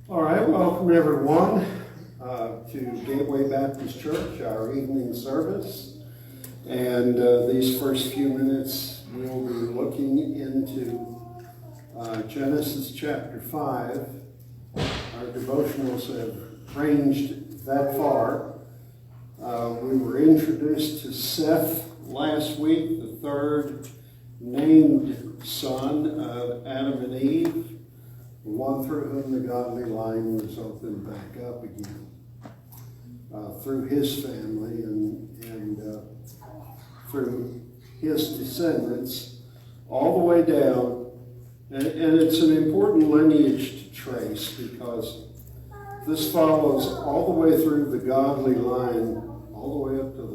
All right, welcome everyone to Gateway Baptist Church, our evening service. And these first few minutes we'll be looking into Genesis chapter 5. Our devotionals have ranged that far. We were introduced to Seth last week, the third named son of Adam and Eve, the one through whom the godly line was opened back up again, through his family and through his descendants, all the way down. And it's an important lineage to trace because this follows all the way through the godly line, all the way up to the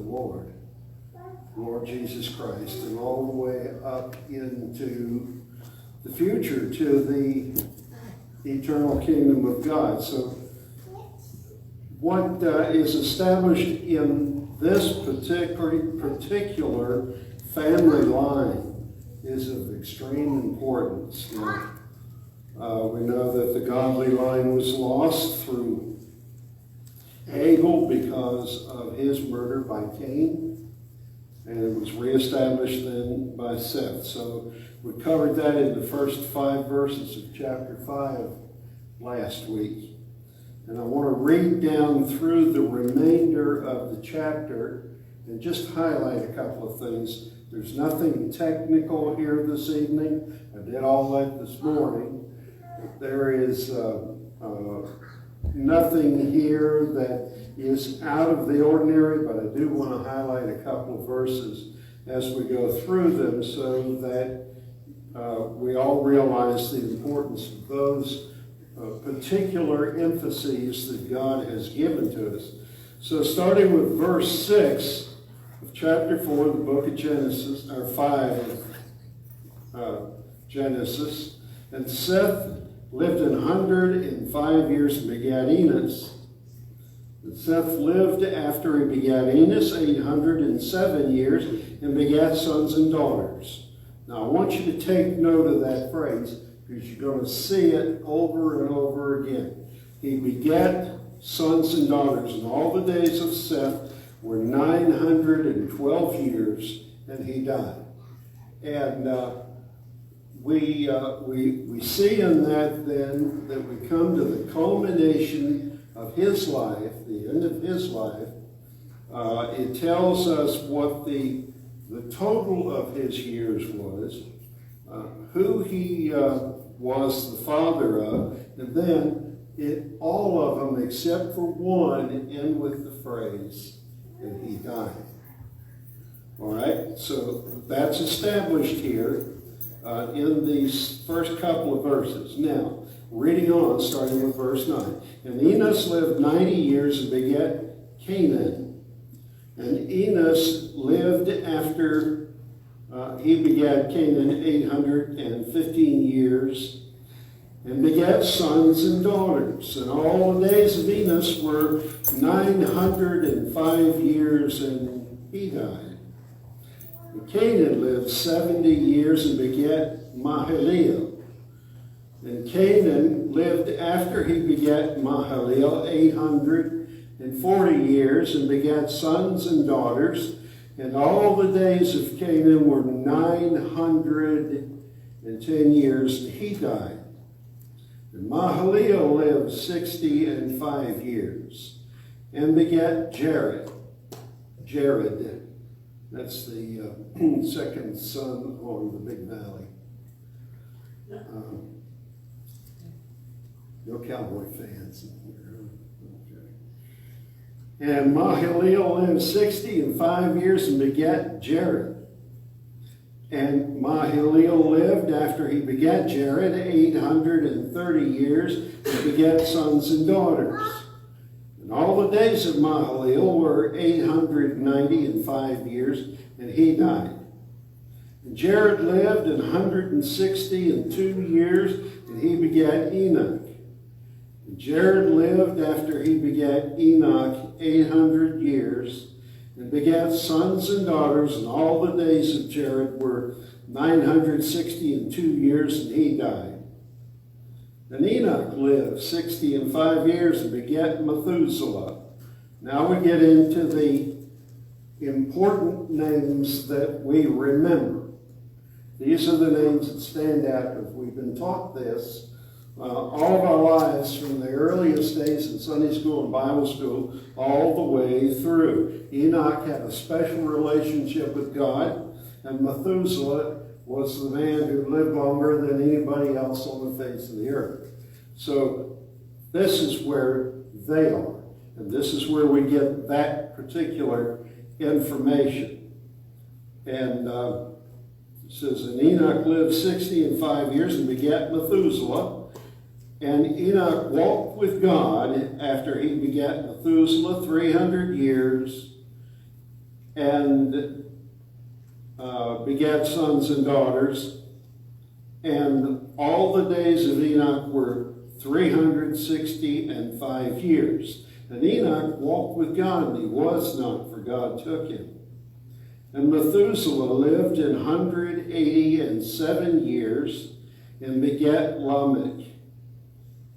Lord Jesus Christ, and all the way up into the future, to the eternal kingdom of God. So what is established in this particular family line is of extreme importance. Now, we know that the godly line was lost through Abel because of his murder by Cain, and it was reestablished then by Seth. So we covered that in the first 5 verses of chapter 5 last week. And I want to read down through the remainder of the chapter and just highlight a couple of things. There's nothing technical here this evening. I did all that this morning. There is nothing here that is out of the ordinary, but I do want to highlight a couple of verses as we go through them so that we all realize the importance of those particular emphases that God has given to us. So starting with verse 6 of chapter 4 of the book of Genesis, or 5 of Genesis, and Seth lived 105 years and begat Enos. And Seth lived after he begat Enos 807 years and begat sons and daughters. Now I want you to take note of that phrase because you're going to see it over and over again. He begat sons and daughters, and all the days of Seth were 912 years, and he died. And we see in that then that we come to the culmination of his life, the end of his life. It tells us what the total of his years was, who he was the father of, and then all of them except for one end with the phrase, and he died. All right, so that's established here in these first couple of verses. Now, reading on, starting with verse 9. And Enos lived 90 years and begat Canaan. And Enos lived after he begat Canaan 815 years and begat sons and daughters. And all the days of Enos were 905 years, and he died. And Canaan lived 70 years and begat Mahalalel. And Canaan lived after he begat Mahalalel 840 years and begat sons and daughters. And all the days of Canaan were 910 years, and he died. And Mahalalel lived 65 years and begat Jared. That's the second son on the big valley. No cowboy fans in here. Okay. And Mahalalel lived 65 years and begat Jared. And Mahalalel lived after he begat Jared 830 years and begat sons and daughters. And all the days of Mahalalel were 895 years, and he died. And Jared lived 162 years, and he begat Enoch. And Jared lived after he begat Enoch 800 years, and begat sons and daughters, and all the days of Jared were 962 years, and he died. And Enoch lived 65 years and begat Methuselah. Now we get into the important names that we remember. These are the names that stand out because we've been taught this all of our lives from the earliest days in Sunday school and Bible school all the way through. Enoch had a special relationship with God, and Methuselah was the man who lived longer than anybody else on the face of the earth. So this is where they are, and this is where we get that particular information. And it says, and Enoch lived 65 years and begat Methuselah. And Enoch walked with God after he begat Methuselah 300 years and begat sons and daughters. And all the days of Enoch were 365 years. And Enoch walked with God, and he was not, for God took him. And Methuselah lived 187 years and begat Lamech.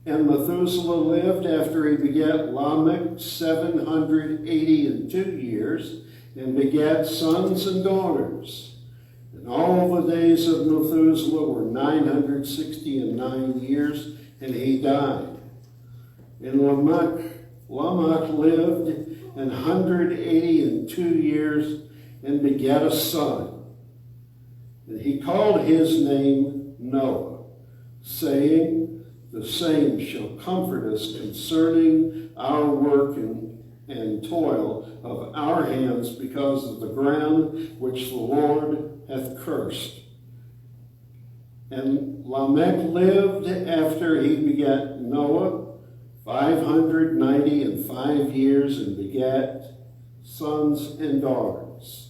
And Methuselah lived after he begat Lamech 782 years and begat sons and daughters. And all the days of Methuselah were 969 years, and he died. And Lamech lived 182 years and begat a son. And he called his name Noah, saying, the same shall comfort us concerning our work and toil of our hands because of the ground which the Lord hath cursed. And Lamech lived after he begat Noah 595 years and begat sons and daughters.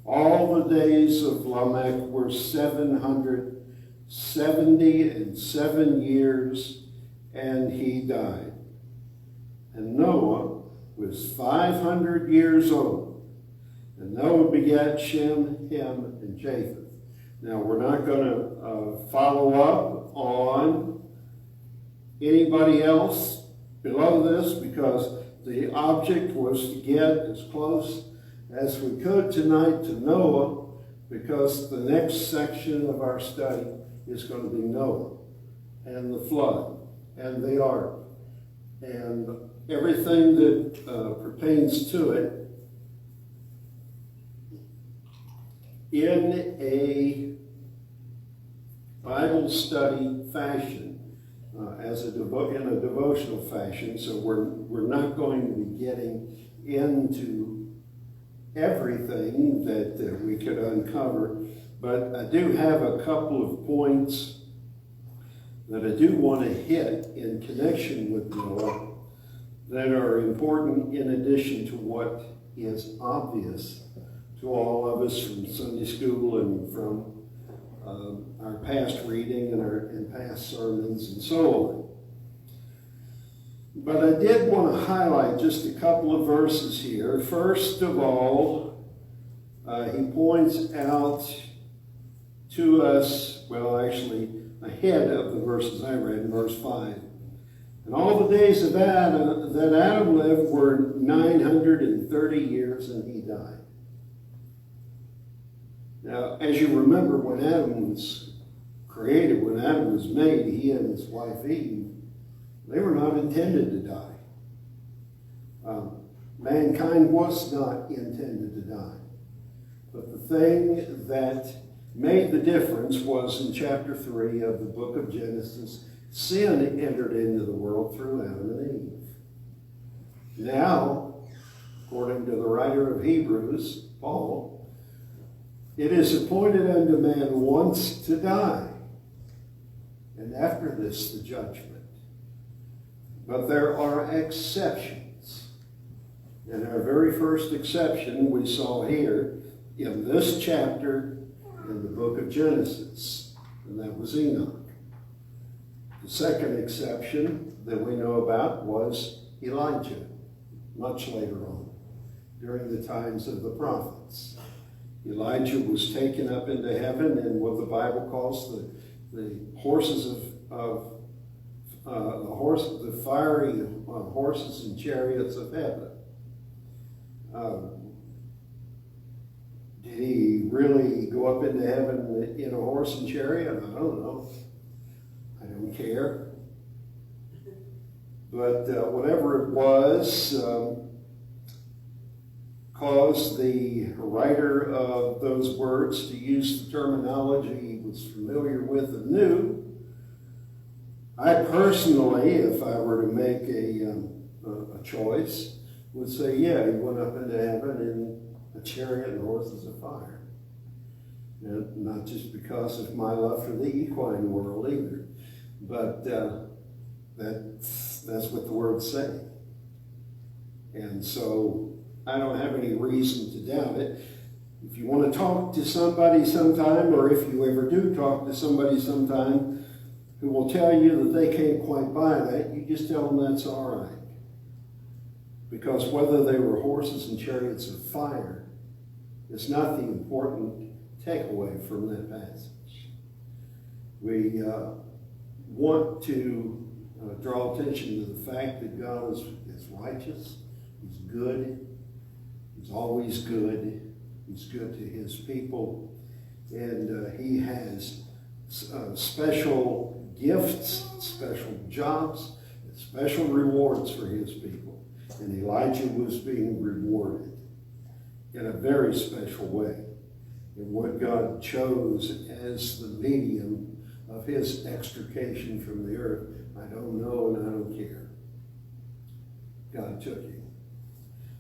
All the days of Lamech were 777 years, and he died. And Noah was 500 years old. And Noah begat Shem, Ham, and Japheth. Now, we're not going to follow up on anybody else below this because the object was to get as close as we could tonight to Noah, because the next section of our study is going to be Noah and the flood and the ark and everything that pertains to it in a Bible study fashion, in a devotional fashion. So we're not going to be getting into everything that we could uncover, but I do have a couple of points that I do want to hit in connection with Noah that are important in addition to what is obvious to all of us from Sunday school and from our past reading and past sermons and so on. But I did want to highlight just a couple of verses here. First of all, he points out to us, well, actually, ahead of the verses I read in verse 5. And all the days of Adam that Adam lived were 930 years, and he died. Now, as you remember, when Adam was created, when Adam was made, he and his wife Eve, they were not intended to die. Mankind was not intended to die. But the thing that made the difference was in chapter 3 of the book of Genesis. Sin entered into the world through Adam and Eve. Now, according to the writer of Hebrews, Paul, it is appointed unto man once to die, and after this the judgment. But there are exceptions. And our very first exception we saw here in this chapter in the book of Genesis, and that was Enoch. The second exception that we know about was Elijah, much later on, during the times of the prophets. Elijah was taken up into heaven, and what the Bible calls the horses of the fiery horses and chariots of heaven. Did he really go up into heaven in a horse and chariot? I don't know. I don't care. But whatever it was, caused the writer of those words to use the terminology he was familiar with and knew. I personally, if I were to make a choice, would say, yeah, he went up into heaven in a chariot and horses of fire. And not just because of my love for the equine world either, but that's what the words say. And so I don't have any reason to doubt it. If you want to talk to somebody sometime, or if you ever do talk to somebody sometime who will tell you that they can't quite buy that, you just tell them that's all right. Because whether they were horses and chariots of fire is not the important takeaway from that passage. We want to draw attention to the fact that God is righteous, He's good, He's always good, He's good to His people, and He has special gifts, special jobs, and special rewards for His people. And Elijah was being rewarded in a very special way in what God chose as the medium of His extrication from the earth. I don't know and I don't care. God took him.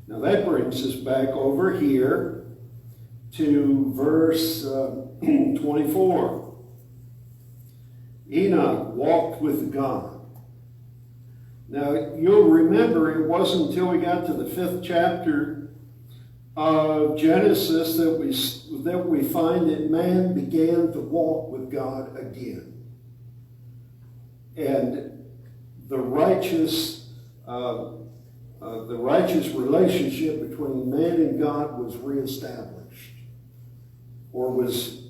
Now that brings us back over here to verse 24. Enoch walked with God. Now you'll remember it wasn't until we got to the 5th chapter of Genesis that we find that man began to walk with God again. And the righteous relationship between man and God was reestablished, or was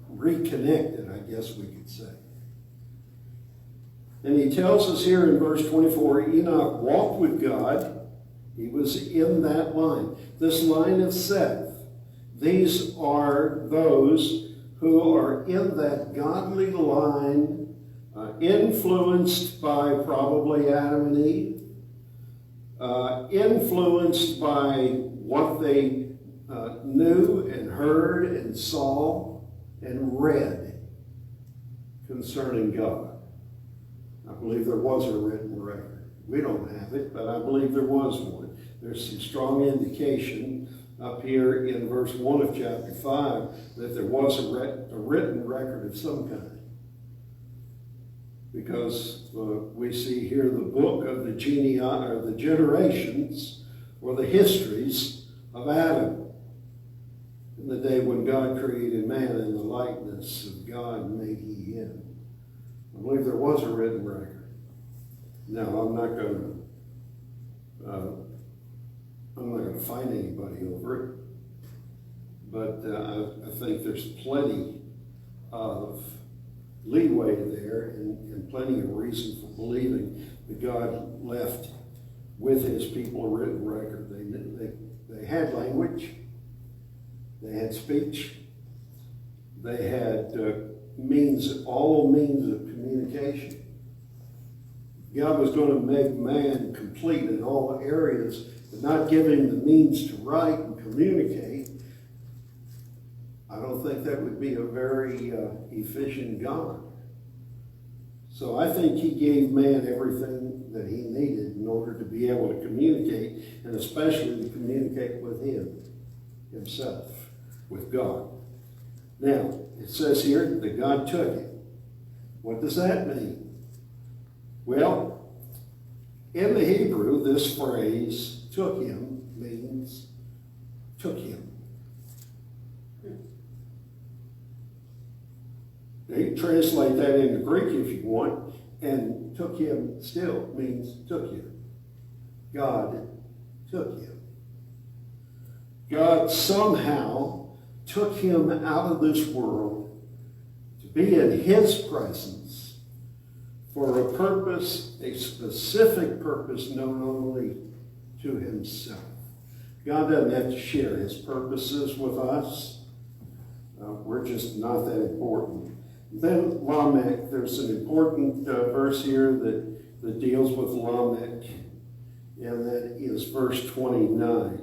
reconnected, I guess we could say. And he tells us here in verse 24, Enoch walked with God. He was in that line. This line of Seth. These are those who are in that godly line, influenced by probably Adam and Eve, influenced by what they knew and heard and saw and read concerning God. I believe there was a written record. We don't have it, but I believe there was one. There's some strong indication up here in verse 1 of chapter 5 that there was a written record of some kind. Because we see here the book of the generations, or the histories of Adam. In the day when God created man in the likeness of God made he him. I believe there was a written record. Now, I'm not going to find anybody over it, but I think there's plenty of leeway there and plenty of reason for believing that God left with His people a written record. They had language, they had speech, they had all means of communication. God was going to make man complete in all areas, but not give him the means to write and communicate. I don't think that would be a very efficient God. So I think He gave man everything that he needed in order to be able to communicate, and especially to communicate with Himself, with God. Now, it says here that God took him. What does that mean? Well, in the Hebrew, this phrase, took him, means took him. You can translate that into Greek if you want, and took him still means took him. God took him. God somehow took him out of this world to be in His presence for a purpose, a specific purpose known only to himself. God doesn't have to share his purposes with us. We're just not that important. Then Lamech, there's an important verse here that deals with Lamech, and that is verse 29.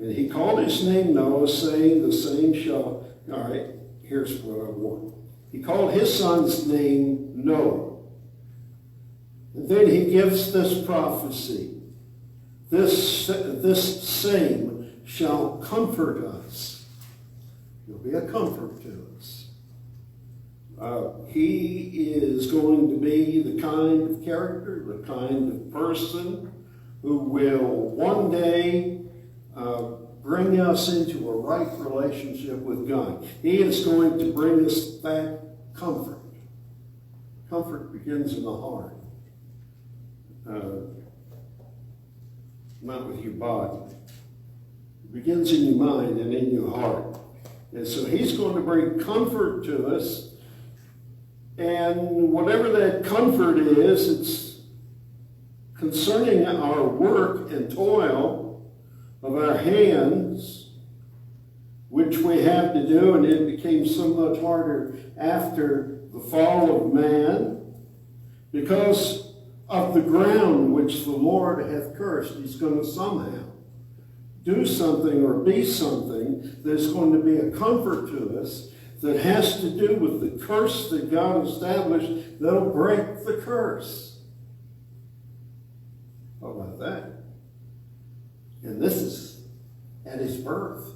And he called his name Noah, saying, the same shall... All right, here's what I want. He called his son's name Noah. And then he gives this prophecy. This same shall comfort us. He'll be a comfort to us. He is going to be the kind of character, the kind of person who will one day bring us into a right relationship with God. He is going to bring us that comfort. Comfort begins in the heart, not with your body. It begins in your mind and in your heart. And so he's going to bring comfort to us. And whatever that comfort is, it's concerning our work and toil of our hands, which we have to do, and it became so much harder after the fall of man, because of the ground which the Lord hath cursed. He's going to somehow do something or be something that's going to be a comfort to us that has to do with the curse that God established that'll break the curse. How about that? And this is at his birth.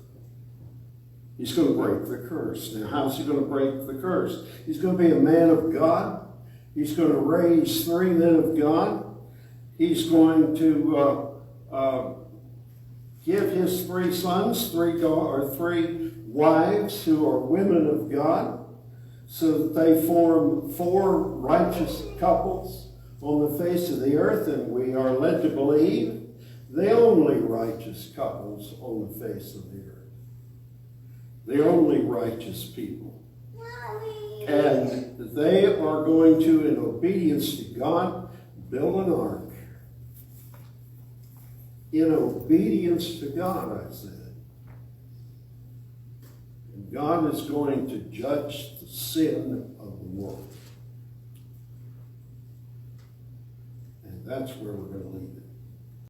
He's going to break the curse. Now, how's he going to break the curse? He's going to be a man of God. He's going to raise 3 men of God. He's going to give his 3 sons 3 wives who are women of God, so that they form 4 righteous couples on the face of the earth, and we are led to believe the only righteous couples on the face of the earth. The only righteous people. And they are going to, in obedience to God, build an ark. In obedience to God, I said. And God is going to judge the sin of the world. And that's where we're going to leave it.